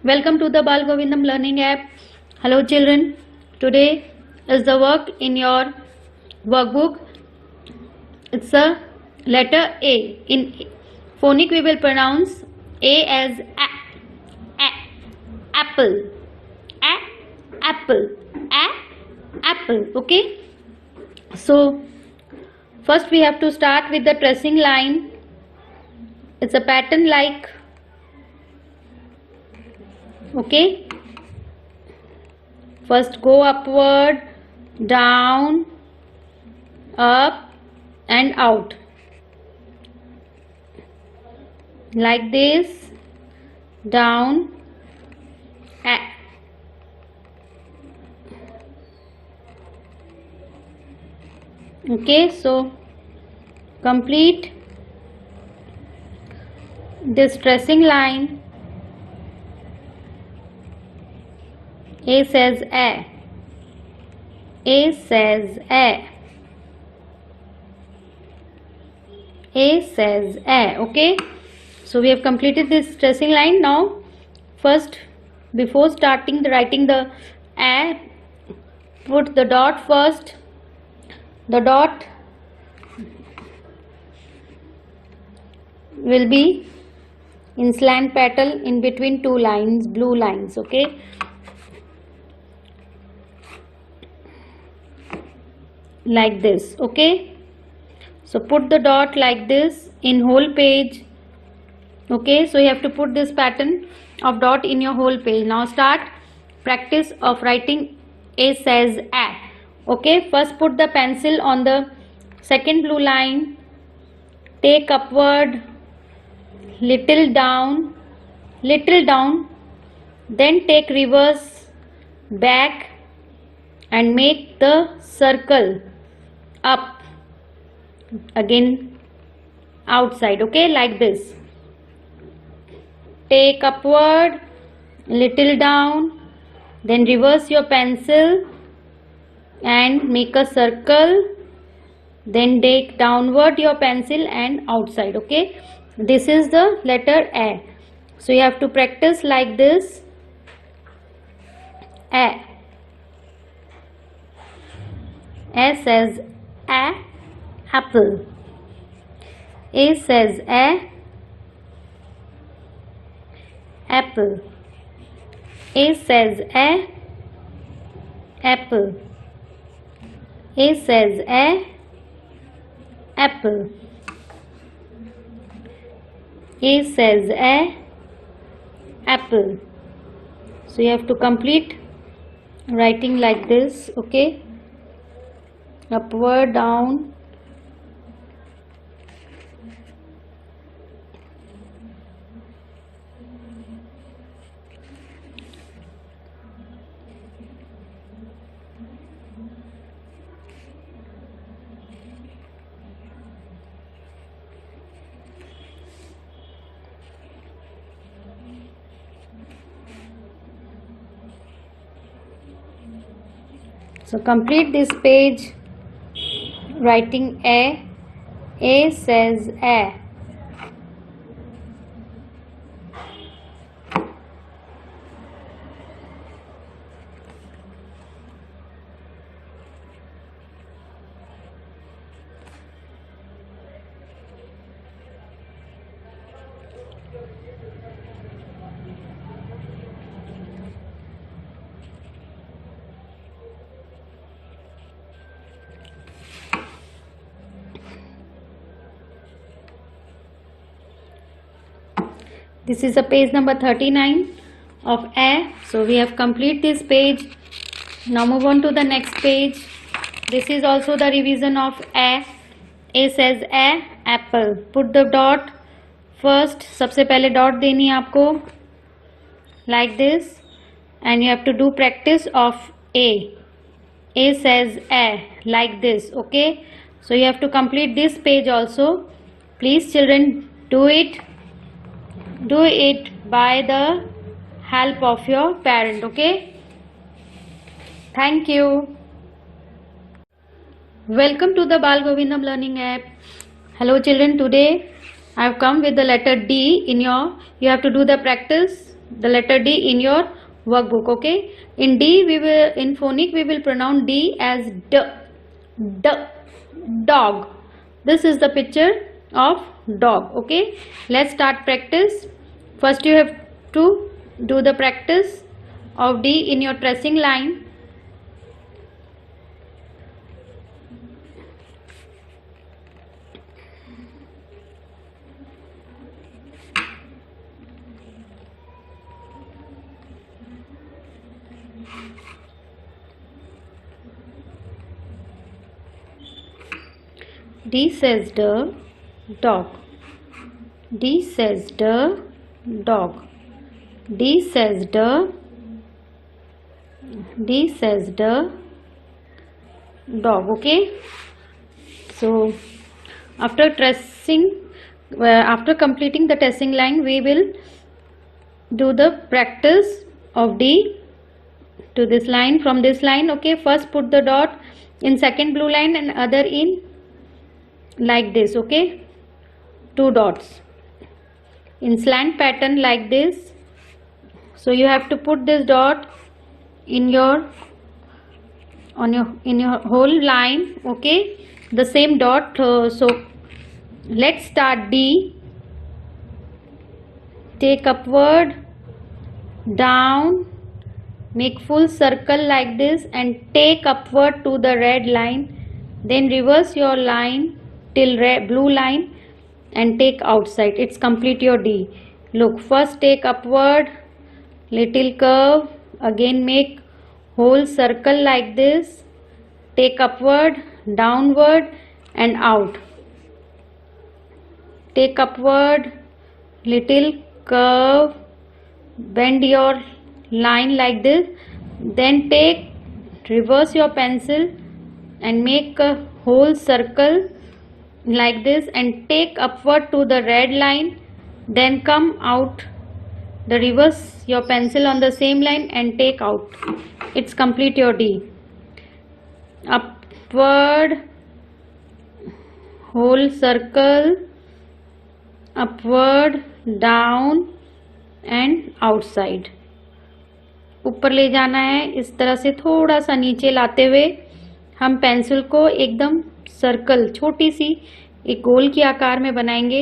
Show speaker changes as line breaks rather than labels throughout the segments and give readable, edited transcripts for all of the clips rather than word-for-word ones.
Welcome to the Bal Govindam Learning app. Hello children. Today is the work in your workbook. It's a letter A. In phonic we will pronounce A as apple. Apple. Apple. Okay. So first we have to start with the tracing line. It's a pattern like, okay, first go upward, down, up and out like this, down, okay. So complete this tracing line. A says A. A says A. A says A. Okay. So we have completed this tracing line. Now first, before starting the writing the A, put the dot first. The dot will be in slant petal in between two lines, blue lines. Okay. Like this. Okay. So put the dot like this in whole page. Okay. So you have to put this pattern of dot in your whole page. Now start practice of writing A says A. Okay. First put the pencil on the second blue line. Take upward, little down, then take reverse back and make the circle up again outside. Okay, like this. Take upward, little down, then reverse your pencil and make a circle, then take downward your pencil and outside. Okay, this is the letter A. So you have to practice like this. A. A says A, apple. A says A, apple. A says A, apple. A says A, apple. A says A, apple. So you have to complete writing like this. Okay, upward, down, so complete this page writing A. A says A. This is a page number 39 of A. So we have complete this page. Now move on to the next page. This is also the revision of A. A says A, apple. Put the dot first. सबसे पहले dot देनी है आपको like this, and you have to do practice of A. A says A like this. Okay. So you have to complete this page also. Please children, do it. Do it by the help of your parent. Okay. Thank you. Welcome to the Bal Govindam Learning app. Hello children. Today I have come with the letter D in your. You have to do the practice the letter D in your workbook. Okay, in D we will, in phonic we will pronounce D as D. D, dog. This is the picture of dog. Okay, let's start practice. First you have to do the practice of D in your tracing line. D says the dog. D says the dog. D says the dog. Okay, so after tracing, after completing the tracing line, we will do the practice of D to this line, from this line. Okay, first put the dot in second blue line and other in like this. Okay, 2 dots in slant pattern like this. So you have to put this dot in your in your whole line. Okay, the same dot. So let's start D. Take upward, down, make full circle like this and take upward to the red line, then reverse your line till blue line and take outside. It's complete your D. Look, first take upward, little curve, again make whole circle like this, take upward, downward and out, take upward, little curve, bend your line like this, then take, reverse your pencil and make a whole circle like this and take upward to the red line, then come out, the reverse your pencil on the same line and take out. It's complete your D. Upward, whole circle, upward, down and outside. ऊपर ले जाना है, इस तरह से थोड़ा सा नीचे लाते हुए हम पेंसिल को एकदम सर्कल, छोटी सी एक गोल के आकार में बनाएंगे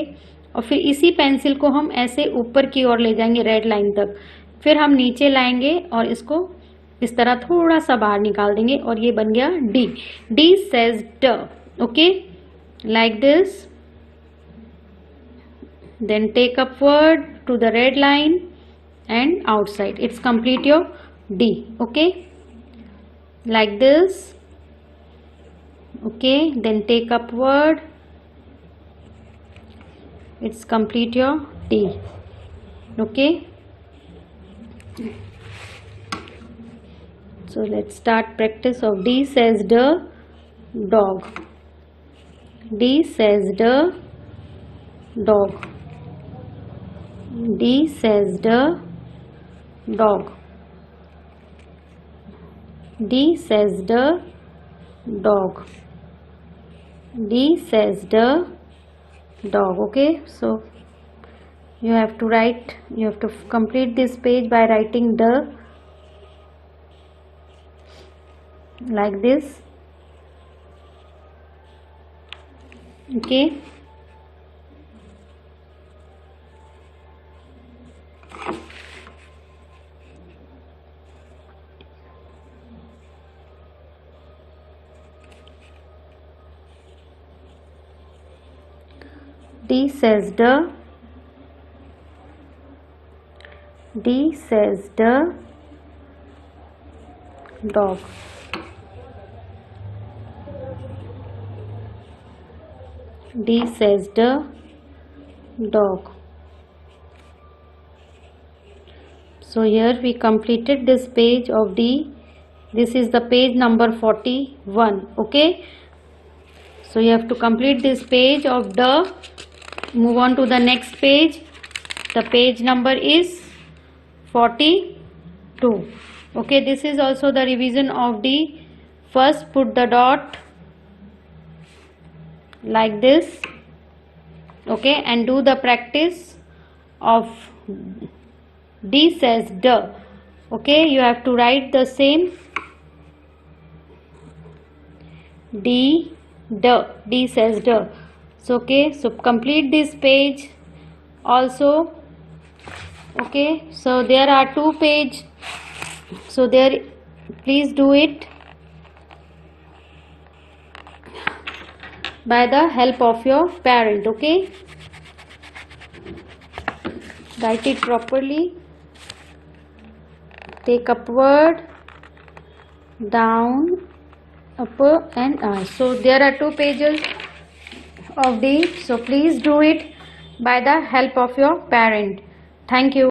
और फिर इसी पेंसिल को हम ऐसे ऊपर की ओर ले जाएंगे रेड लाइन तक, फिर हम नीचे लाएंगे और इसको इस तरह थोड़ा सा बाहर निकाल देंगे और ये बन गया डी. डी सेज ड. Okay, like this, then take upward to the red line and outside. It's complete your D. Okay, like this. Okay, then take upward. It's complete your D. Okay, so let's start practice of D says the dog. D says the dog. D says the dog. D says the dog. D says the dog. Okay, so you have to write, you have to complete this page by writing the like this. Okay, D says the, D says the dog. D says the dog. So here we completed this page of D. This is the page number 41. Okay, so you have to complete this page of the. Move on to the next page. The page number is 42. Okay, this is also the revision of D. First put the dot like this. Okay, and do the practice of D says D. Okay, you have to write the same. D, D. D says D. So okay, so complete this page also. Okay, so there are 2 pages. So there, please do it by the help of your parent. Okay, write it properly. Take upward, down, upper and R. So there are 2 pages of D. So please do it by the help of your parent. Thank you.